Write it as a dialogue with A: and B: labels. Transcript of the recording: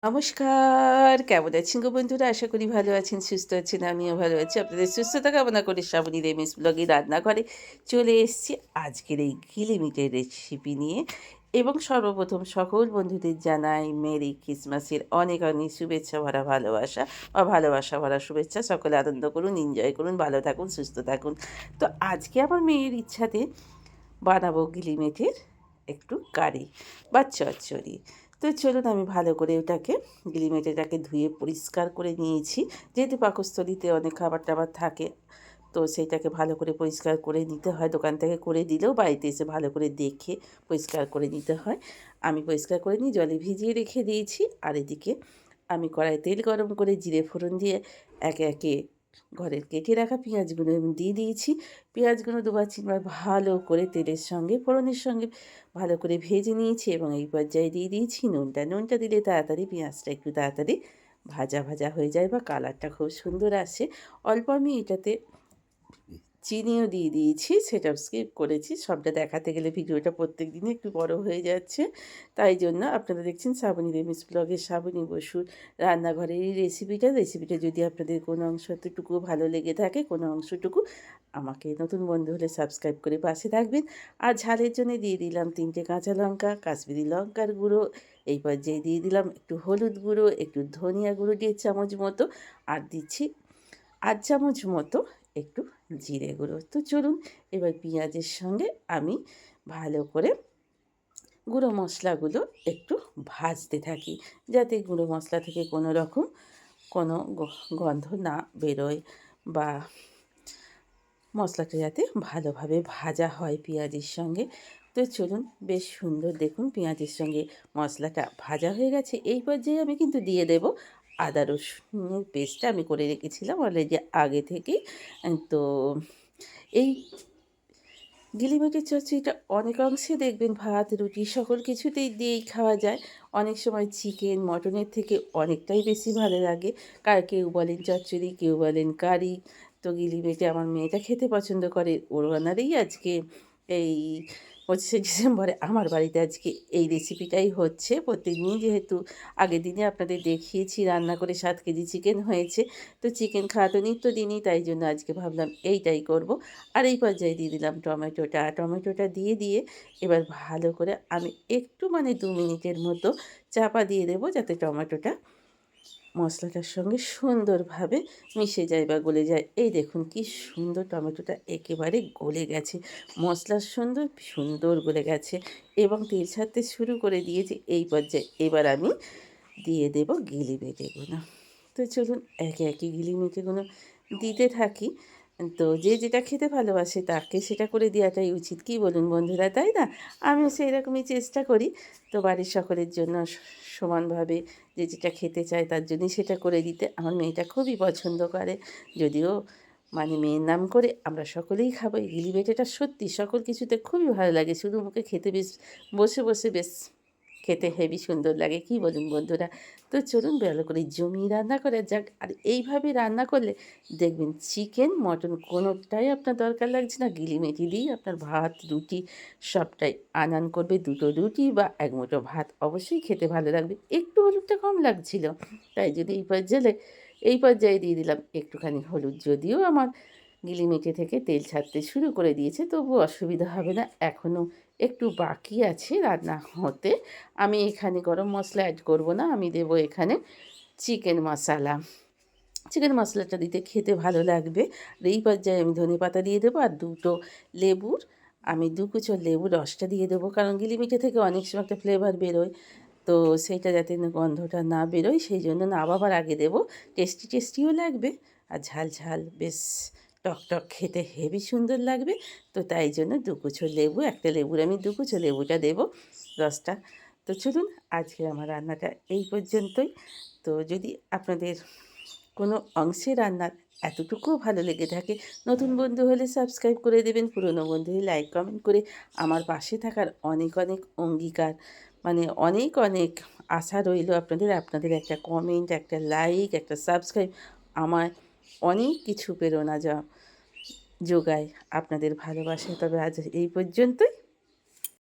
A: নমস্কার, কেমন আছেন গো বন্ধুরা? আশা করি ভালো আছেন, সুস্থ আছেন। আমিও ভালো আছি। আপনাদের সুস্থতা কামনা করে শ্রাবণী রেমিস ব্লগে রান্নাঘরে চলে এসেছি আজকের এই গিলিমিটের রেসিপি নিয়ে। এবং সর্বপ্রথম সকল বন্ধুদের জানাই মেরি ক্রিসমাসের অনেক, অনেক শুভেচ্ছা ভরা ভালোবাসা বা ভালোবাসা ভরা শুভেচ্ছা। সকলে আনন্দ করুন, এনজয় করুন, ভালো থাকুন, সুস্থ থাকুন। তো আজকে আমার মেয়ের ইচ্ছাতে বানাবো গিলিমেটের একটু কারি বা চচ্চড়ি। তো চলুন আমি ভালো করে ওটাকে গিলিমেটেটাকে ধুয়ে পরিষ্কার করে নিয়েছি। যেহেতু পাকস্থলীতে অনেক খাবার-টাবার থাকে, তো সেইটাকে ভালো করে পরিষ্কার করে নিতে হয়। দোকান থেকে করে দিলেও বাড়িতে এসে ভালো করে দেখে পরিষ্কার করে নিতে হয়। আমি পরিষ্কার করে নিয়ে জলে ভিজিয়ে রেখে দিয়েছি। আর এদিকে আমি কড়াইয়ে তেল গরম করে জিরে ফোড়ন দিয়ে একে, একে ঘরের কেটে রাখা পেঁয়াজগুলো আমি দিয়ে দিয়েছি। পেঁয়াজগুলো দুবার তিনবার ভালো করে তেলের সঙ্গে ফোড়নের সঙ্গে ভালো করে ভেজে নিয়েছি এবং এই পর্যায়ে দিয়ে দিয়েছি নুনটা। নুনটা দিলে তাড়াতাড়ি পেঁয়াজটা একটু তাড়াতাড়ি ভাজা, ভাজা হয়ে যায় বা কালারটা খুব সুন্দর আসে। অল্প আমি এটাতে চিনিও দিয়ে দিয়েছি, সেটাও স্কিপ করেছি। সবটা দেখাতে গেলে ভিডিওটা প্রত্যেকদিনই একটু বড় হয়ে যাচ্ছে। তাই জন্য আপনারা দেখছেন শ্রাবণী রেমিস ব্লগের শ্রাবণী বসুর রান্নাঘরের এই রেসিপিটা যদি আপনাদের কোনো অংশটুকুও ভালো লেগে থাকে, কোনো অংশটুকু, আমাকে নতুন বন্ধু হলে সাবস্ক্রাইব করে পাশে থাকবেন। আর ঝালের জন্য দিয়ে দিলাম ৩ টে কাঁচা লঙ্কা, কাশ্মীরি লঙ্কার গুঁড়ো, এই পর্যায়ে দিয়ে দিলাম একটু হলুদ গুঁড়ো, একটু ধনিয়া গুঁড়ো ১.৫ চামচ মতো, আর দিচ্ছি ৮ চামচ মতো একটু জিরে গুঁড়ো। তো চলুন এবার পেঁয়াজের সঙ্গে আমি ভালো করে গুঁড়ো মশলাগুলো একটু ভাজতে থাকি, যাতে গুঁড়ো মশলা থেকে কোনো রকম কোনো গন্ধ না বেরোয় বা মশলাটা যাতে ভালোভাবে ভাজা হয় পেঁয়াজের সঙ্গে। তো চলুন, বেশ সুন্দর দেখুন পেঁয়াজের সঙ্গে মশলাটা ভাজা হয়ে গেছে। এই পর্যায়ে আমি কিন্তু দিয়ে দেব আদা রসুনের পেস্টটা আমি করে রেখেছিলাম অলরেডি আগে থেকেই। তো এই গিলিমেটের চচ্চড়িটা অনেকাংশে দেখবেন ভাত, রুটি সকল কিছুতেই দিয়েই খাওয়া যায়। অনেক সময় চিকেন, মটনের থেকে অনেকটাই বেশি ভালো লাগে। কেউ বলেন চচ্চড়ি, কেউ বলেন কারি। তো গিলিমেটে আমার মেয়েটা খেতে পছন্দ করে। ওর রান্নারই আজকে এই ২৫শে ডিসেম্বরে আমার বাড়িতে আজকে এই রেসিপিটাই হচ্ছে। প্রত্যেকদিনই যেহেতু আগের দিনে আপনাদের দেখিয়েছি রান্না করে ৭ কেজি চিকেন হয়েছে। তো চিকেন খাওয়া তো নিত্যদিনই, তাই জন্য আজকে ভাবলাম এইটাই করব। আর এই পর্যায়ে দিয়ে দিলাম টমেটোটা। টমেটোটা দিয়ে এবার ভালো করে আমি একটু ২ মিনিটের মতো চাপা দিয়ে দেবো, যাতে টমেটোটা মশলাটার সঙ্গে সুন্দরভাবে মিশে যায় বা গলে যায়। এই দেখুন কি সুন্দর টমেটোটা একেবারে গলে গেছে। মশলার সুন্দর গলে গেছে এবং তেল ছাড়তে শুরু করে দিয়েছে। এই পর্যায়ে এবার আমি দিয়ে দেব গিলিমেটেগুলো। তো চলুন একে, একে গিলিমেটেগুলো দিতে থাকি। তো যে যেটা খেতে ভালোবাসে তাকে সেটা করে দেওয়াটাই উচিত। কী বলুন বন্ধুরা, তাই না? আমিও সেই রকমই চেষ্টা করি। তো বাড়ির সকলের জন্য সমানভাবে যে যেটা খেতে চায় তার জন্যই সেটা করে দিতে। আমার মেয়েটা খুবই পছন্দ করে। যদিও মেয়ের নাম করে আমরা সকলেই খাবো। এই গিলিবেটেটা সত্যি সকল কিছুতে খুবই ভালো লাগে। শুধু মুখে খেতে বেশ বসে, বসে বেশ খেতে হেবি সুন্দর লাগে। কী বলুন বন্ধুরা? তো চলুন ভালো করে জমিয়ে রান্না করা যাক। আর এইভাবে রান্না করলে দেখবেন চিকেন, মটন কোনোটাই আপনার দরকার লাগছে না। গিলিমেটি দিয়েই আপনার ভাত, রুটি সবটাই আনান করবে। ২ টো রুটি বা ১ মুঠো ভাত অবশ্যই খেতে ভালো লাগবে। একটু হলুদটা কম লাগছিল। তাই জন্য এই পর্যায়ে দিয়ে দিলাম একটুখানি হলুদ। যদিও আমার গিলিমেটে থেকে তেল ছাড়তে শুরু করে দিয়েছে, তবুও অসুবিধা হবে না। এখনও একটু বাকি আছে রান্না হতে। আমি এখানে গরম মশলা অ্যাড করব না। আমি দেব এখানে চিকেন মশালা। চিকেন মশলাটা দিতে খেতে ভালো লাগবে। আর এই পর্যায়ে আমি ধনেপাতা দিয়ে দেবো আর ২ টো লেবুর আমি ২ কুঁচো লেবুর রসটা দিয়ে দেবো। কারণ গিলিমিটে থেকে অনেক সময় একটা ফ্লেভার বেরোয়। তো সেইটা যাতে না গন্ধটা না বেরোয়, সেইজন্য নামাবার আগে দেবো। টেস্টিও লাগবে আর ঝাল, ঝাল বেশ টকটক খেতে হেবি সুন্দর লাগবে। তো তাই জন্য ২ কুঁচো লেবু, একটা লেবুর আমি ২ কুঁচো লেবুটা দেবো রসটা। তো চলুন আজকের আমার রান্নাটা এই পর্যন্তই। তো যদি আপনাদের কোনো অংশে রান্নার এতটুকুও ভালো লেগে থাকে, নতুন বন্ধু হলে সাবস্ক্রাইব করে দেবেন, পুরনো বন্ধু হলে লাইক কমেন্ট করে আমার পাশে থাকার অনেক, অনেক অঙ্গীকার, অনেক, অনেক আশা রইলো আপনাদের। আপনাদের একটা কমেন্ট, একটা লাইক, একটা সাবস্ক্রাইব আমায় অনেক কিছু প্রেরণা যোগায় আপনাদের ভালোবাসায়। তবে আজ এই পর্যন্তই।